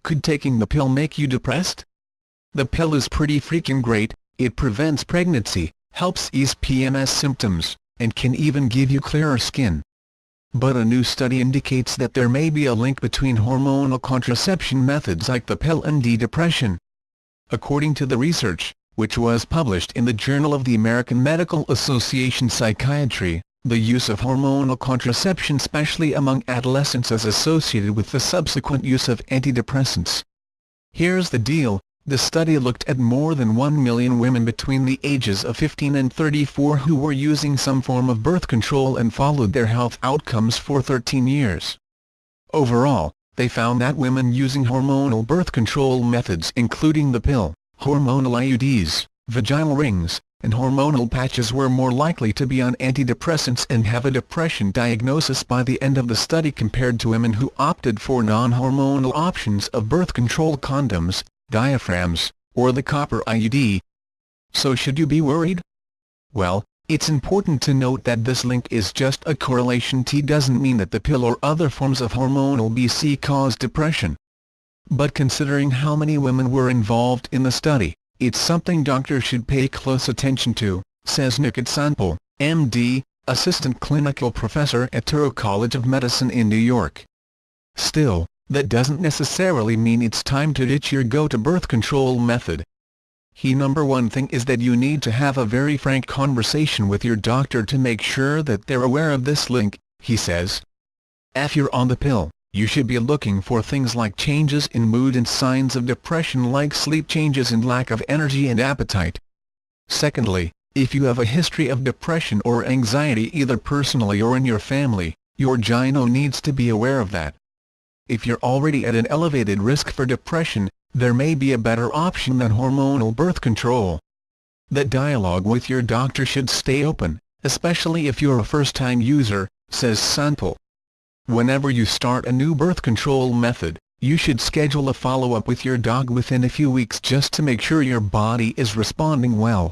Could taking the pill make you depressed? The pill is pretty freaking great. It prevents pregnancy, helps ease PMS symptoms, and can even give you clearer skin. But a new study indicates that there may be a link between hormonal contraception methods like the pill and depression. According to the research, which was published in the Journal of the American Medical Association Psychiatry, the use of hormonal contraception especially among adolescents is associated with the subsequent use of antidepressants. Here's the deal. The study looked at more than 1 million women between the ages of 15 and 34 who were using some form of birth control and followed their health outcomes for 13 years. Overall, they found that women using hormonal birth control methods including the pill, hormonal IUDs, vaginal rings, and hormonal patches were more likely to be on antidepressants and have a depression diagnosis by the end of the study compared to women who opted for non-hormonal options of birth control condoms, diaphragms, or the copper IUD. So should you be worried? Well, it's important to note that this link is just a correlation. It doesn't mean that the pill or other forms of hormonal BC cause depression. But considering how many women were involved in the study, it's something doctors should pay close attention to, says Niket Sanpal, MD, Assistant Clinical Professor at Touro College of Medicine in New York. Still, that doesn't necessarily mean it's time to ditch your go-to birth control method. Number one thing is that you need to have a very frank conversation with your doctor to make sure that they're aware of this link, he says. If you're on the pill, you should be looking for things like changes in mood and signs of depression like sleep changes and lack of energy and appetite. Secondly, if you have a history of depression or anxiety either personally or in your family, your gyno needs to be aware of that. If you're already at an elevated risk for depression, there may be a better option than hormonal birth control. That dialogue with your doctor should stay open, especially if you're a first-time user, says Sanpal. Whenever you start a new birth control method, you should schedule a follow-up with your doc within a few weeks just to make sure your body is responding well.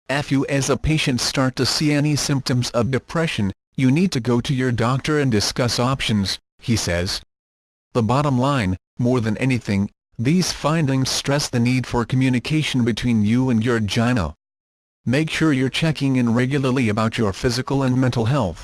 If you as a patient start to see any symptoms of depression, you need to go to your doctor and discuss options, he says. The bottom line, more than anything, these findings stress the need for communication between you and your gyno. Make sure you're checking in regularly about your physical and mental health.